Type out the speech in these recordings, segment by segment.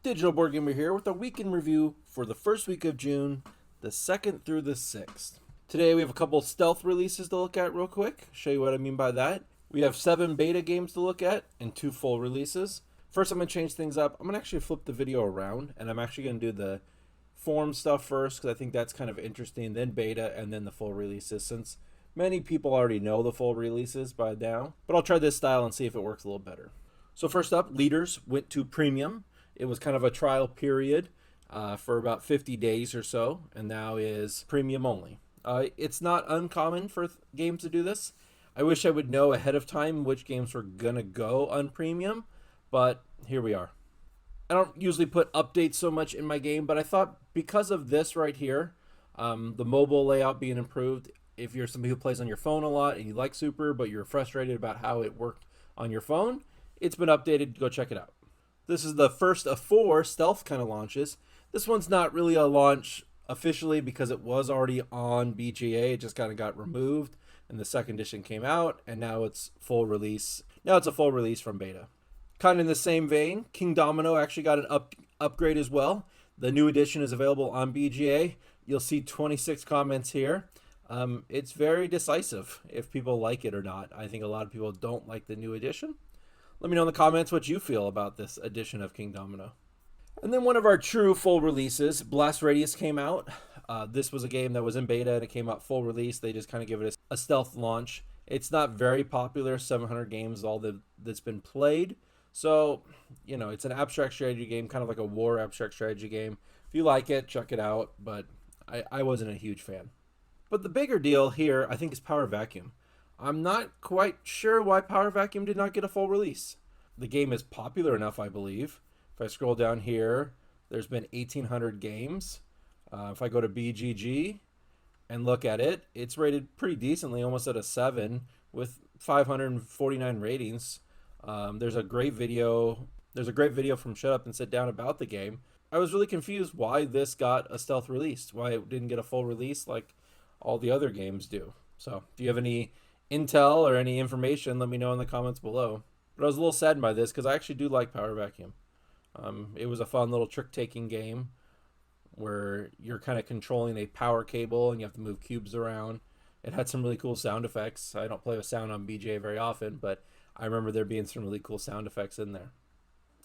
Digital Board Gamer here with a week in review for the first week of June, the 2nd through the 6th. Today we have a couple stealth releases to look at real quick. Show you what I mean by that. We have 7 beta games to look at and 2 full releases. First, I'm going to change things up. I'm going to actually flip the video around, and I'm actually going to do the forum stuff first because I think that's kind of interesting, then beta, and then the full releases, since many people already know the full releases by now. But I'll try this style and see if it works a little better. So first up, Leaders went to premium. It was kind of a trial period for about 50 days or so, and now is premium only. It's not uncommon for games to do this. I wish I would know ahead of time which games were going to go on premium, but here we are. I don't usually put updates so much in my game, but I thought because of this right here, the mobile layout being improved, if you're somebody who plays on your phone a lot and you like Super, but you're frustrated about how it worked on your phone, it's been updated. Go check it out. This is the first of 4 stealth kind of launches. This one's not really a launch officially because it was already on BGA. It just kind of got removed and the second edition came out, and now it's full release. Now it's a full release from beta. Kind of in the same vein, King Domino actually got an upgrade as well. The new edition is available on BGA. You'll see 26 comments here. It's very decisive if people like it or not. I think a lot of people don't like the new edition. Let me know in the comments what you feel about this edition of King Domino. And then one of our true full releases, Blast Radius, came out. This was a game that was in beta and it came out full release. They just kind of give it a stealth launch. It's not very popular. 700 games all that's been played. So, you know, it's an abstract strategy game, kind of like a war abstract strategy game. If you like it, check it out. But I wasn't a huge fan. But the bigger deal here, I think, is Power Vacuum. I'm not quite sure why Power Vacuum did not get a full release. The game is popular enough, I believe. If I scroll down here, there's been 1,800 games. If I go to BGG and look at it, it's rated pretty decently, almost at a 7 with 549 ratings. There's a great video from Shut Up and Sit Down about the game. I was really confused why this got a stealth release, why it didn't get a full release like all the other games do. So if you have any intel or any information, let me know in the comments below. But I was a little saddened by this because I actually do like Power Vacuum. It was a fun little trick-taking game where you're kind of controlling a power cable and you have to move cubes around. It had some really cool sound effects. I don't play with sound on BJ very often, but I remember there being some really cool sound effects in there.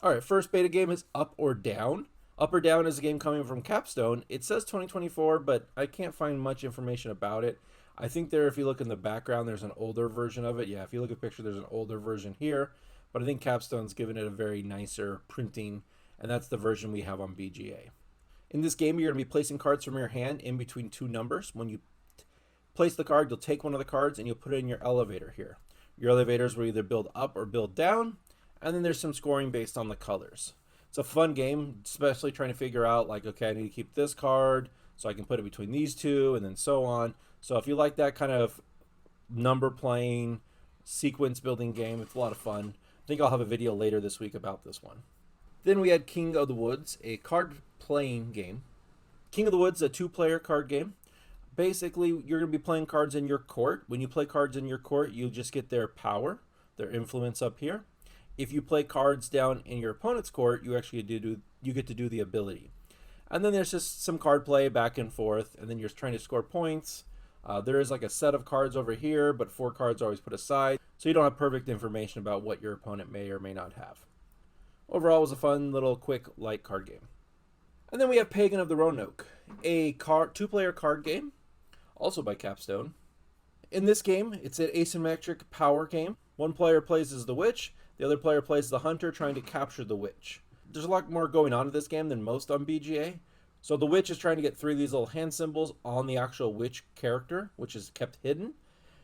All right, first beta game is Up or Down. Up or Down is a game coming from Capstone. It says 2024, but I can't find much information about it. I think if you look in the background, there's an older version of it. Yeah, if you look at the picture, there's an older version here. But I think Capstone's given it a very nicer printing, and that's the version we have on BGA. In this game, you're going to be placing cards from your hand in between 2 numbers. When you place the card, you'll take one of the cards and you'll put it in your elevator here. Your elevators will either build up or build down, and then there's some scoring based on the colors. It's a fun game, especially trying to figure out, like, okay, I need to keep this card so I can put it between these 2, and then so on. So if you like that kind of number playing, sequence building game, it's a lot of fun. I think I'll have a video later this week about this one. Then we had King of the Woods, a card playing game. King of the Woods, a 2-player card game. Basically, you're going to be playing cards in your court. When you play cards in your court, you just get their power, their influence up here. If you play cards down in your opponent's court, you actually get to do the ability. And then there's just some card play back and forth, and then you're trying to score points. There is like a set of cards over here, but 4 cards are always put aside, so you don't have perfect information about what your opponent may or may not have. Overall, it was a fun little quick light card game. And then we have Pagan of the Roanoke, a 2-player card game, also by Capstone. In this game, it's an asymmetric power game. One player plays as the witch, the other player plays the hunter trying to capture the witch. There's a lot more going on in this game than most on BGA. So the witch is trying to get 3 of these little hand symbols on the actual witch character, which is kept hidden.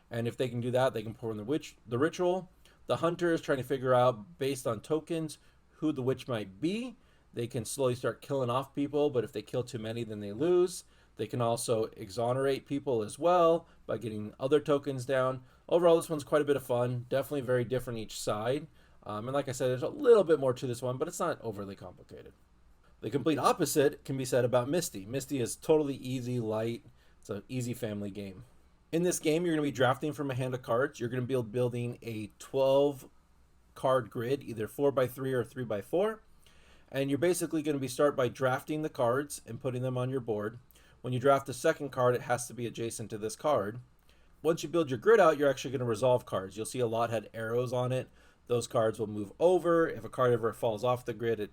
And if they can do that, they can perform the ritual. The hunter is trying to figure out, based on tokens, who the witch might be. They can slowly start killing off people, but if they kill too many, then they lose. They can also exonerate people as well by getting other tokens down. Overall, this one's quite a bit of fun. Definitely very different each side. And like I said, there's a little bit more to this one, but it's not overly complicated. The complete opposite can be said about Misty. Misty is totally easy, light. It's an easy family game. In this game, you're going to be drafting from a hand of cards. You're going to be building a 12 card grid, either 4x3 or 3x4. And you're basically going to start by drafting the cards and putting them on your board. When you draft the second card, it has to be adjacent to this card. Once you build your grid out, you're actually going to resolve cards. You'll see a lot had arrows on it. Those cards will move over. If a card ever falls off the grid, it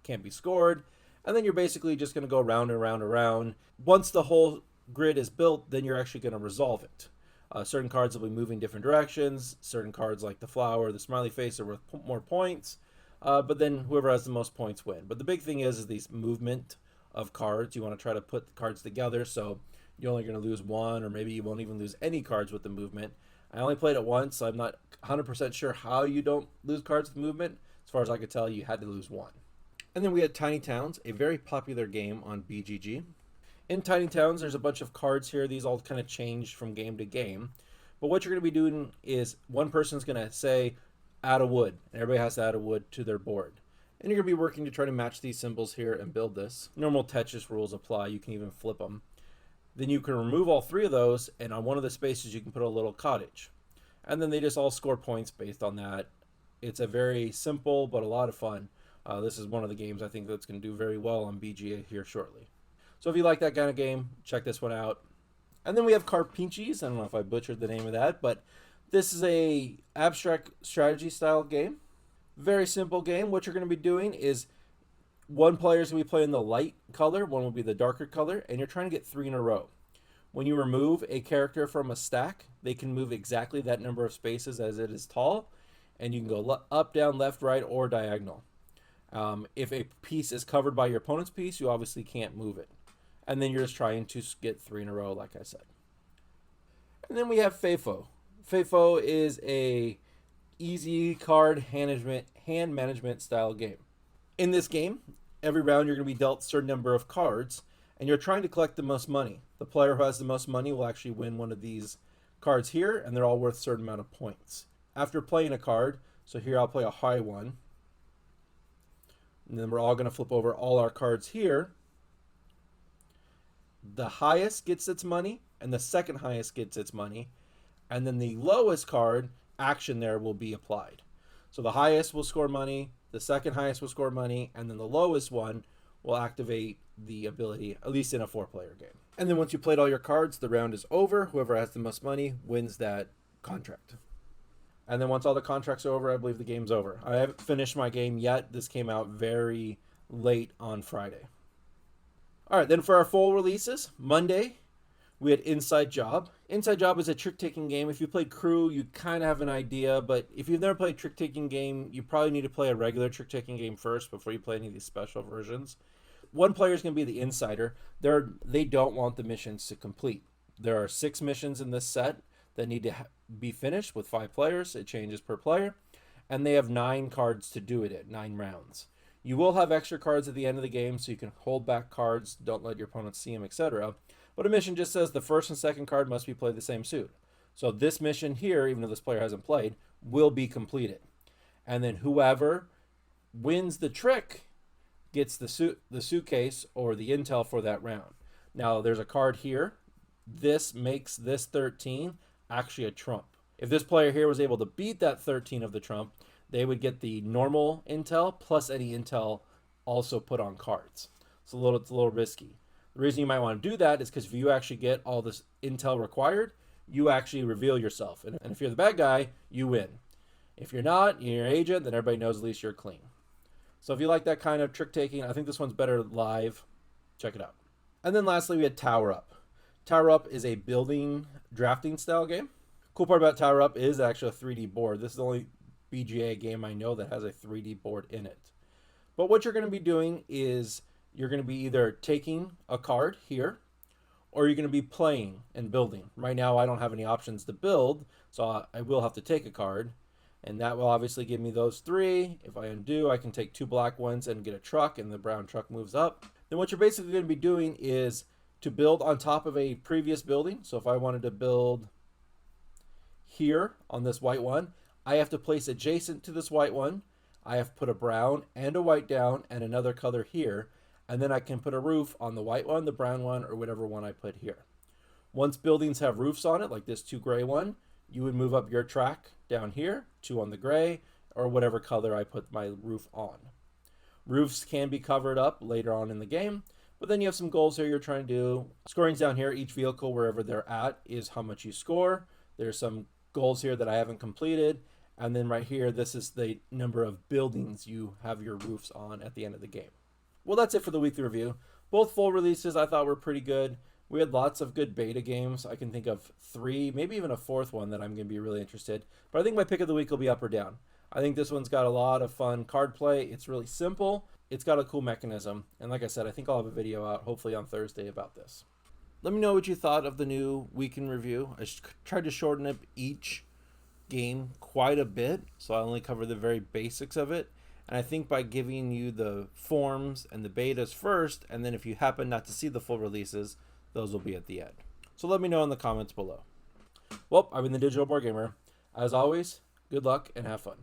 can't be scored. And then you're basically just going to go around and around and around. Once the whole grid is built, then you're actually going to resolve it. Certain cards will be moving different directions. Certain cards like the flower, the smiley face are worth more points. But then whoever has the most points win. But the big thing is these movement of cards. You want to try to put the cards together so you're only going to lose one, or maybe you won't even lose any cards with the movement. I only played it once, so I'm not 100% sure how you don't lose cards with movement. As far as I could tell, you had to lose one. And then we had Tiny Towns, a very popular game on BGG. In Tiny Towns, there's a bunch of cards here. These all kind of change from game to game. But what you're going to be doing is one person's going to say, add a wood. And everybody has to add a wood to their board. And you're going to be working to try to match these symbols here and build this. Normal Tetris rules apply. You can even flip them. Then you can remove all three of those, and on one of the spaces you can put a little cottage. And then they just all score points based on that. It's a very simple but a lot of fun. This is one of the games I think that's going to do very well on BGA here shortly. So if you like that kind of game, check this one out. And then we have Carpniches. I don't know if I butchered the name of that, but this is a abstract strategy style game. Very simple game. What you're going to be doing is one player is going to be playing the light color, one will be the darker color, and you're trying to get 3 in a row. When you remove a character from a stack, they can move exactly that number of spaces as it is tall, and you can go up, down, left, right, or diagonal. If a piece is covered by your opponent's piece, you obviously can't move it. And then you're just trying to get 3 in a row, like I said. And then we have Fai-Fo. Fai-Fo is a easy card hand management style game. In this game, every round you're going to be dealt a certain number of cards, and you're trying to collect the most money. The player who has the most money will actually win one of these cards here, and they're all worth a certain amount of points. After playing a card, so here I'll play a high one, and then we're all going to flip over all our cards here. The highest gets its money, and the second highest gets its money, and then the lowest card action there will be applied. So the highest will score money, the second highest will score money, and then the lowest one will activate the ability, at least in a 4-player game. And then once you played all your cards, the round is over. Whoever has the most money wins that contract. And then once all the contracts are over, I believe the game's over. I haven't finished my game yet. This came out very late on Friday. All right, then for our full releases, Monday, we had Inside Job. Inside Job is a trick-taking game. If you played Crew, you kind of have an idea, but if you've never played a trick-taking game, you probably need to play a regular trick-taking game first before you play any of these special versions. One player is going to be the insider. They don't want the missions to complete. There are 6 missions in this set that need to be finished with 5 players. It changes per player. And they have 9 cards to do it in, 9 rounds. You will have extra cards at the end of the game, so you can hold back cards, don't let your opponents see them, etc. But a mission just says the first and second card must be played the same suit. So this mission here, even though this player hasn't played, will be completed. And then whoever wins the trick gets the suitcase or the intel for that round. Now there's a card here. This makes this 13 actually a trump. If this player here was able to beat that 13 of the trump, they would get the normal intel plus any intel also put on cards. It's a little risky. The reason you might want to do that is because if you actually get all this intel required, you actually reveal yourself. And if you're the bad guy, you win. If you're not, you're an agent, then everybody knows at least you're clean. So if you like that kind of trick-taking, I think this one's better live. Check it out. And then lastly, we had Tower Up. Tower Up is a building drafting style game. Cool part about Tower Up is actually a 3D board. This is the only BGA game I know that has a 3D board in it. But what you're going to be doing is you're going to be either taking a card here, or you're going to be playing and building. Right now, I don't have any options to build, so I will have to take a card. And that will obviously give me those 3. If I undo, I can take 2 black ones and get a truck, and the brown truck moves up. Then what you're basically going to be doing is to build on top of a previous building. So if I wanted to build here on this white one, I have to place adjacent to this white one. I have to put a brown and a white down and another color here. And then I can put a roof on the white one, the brown one, or whatever one I put here. Once buildings have roofs on it, like this 2 gray one, you would move up your track down here, 2 on the gray, or whatever color I put my roof on. Roofs can be covered up later on in the game, but then you have some goals here you're trying to do. Scoring's down here. Each vehicle, wherever they're at, is how much you score. There's some goals here that I haven't completed. And then right here, this is the number of buildings you have your roofs on at the end of the game. Well, that's it for the weekly review. Both full releases I thought were pretty good. We had lots of good beta games. I can think of 3, maybe even a 4th one that I'm going to be really interested. But I think my pick of the week will be Up or Down. I think this one's got a lot of fun card play. It's really simple. It's got a cool mechanism. And like I said, I think I'll have a video out hopefully on Thursday about this. Let me know what you thought of the new week in review. I tried to shorten up each game quite a bit, so I only cover the very basics of it. And I think by giving you the forms and the betas first, and then if you happen not to see the full releases, those will be at the end. So let me know in the comments below. Well, I've been the Digital Board Gamer. As always, good luck and have fun.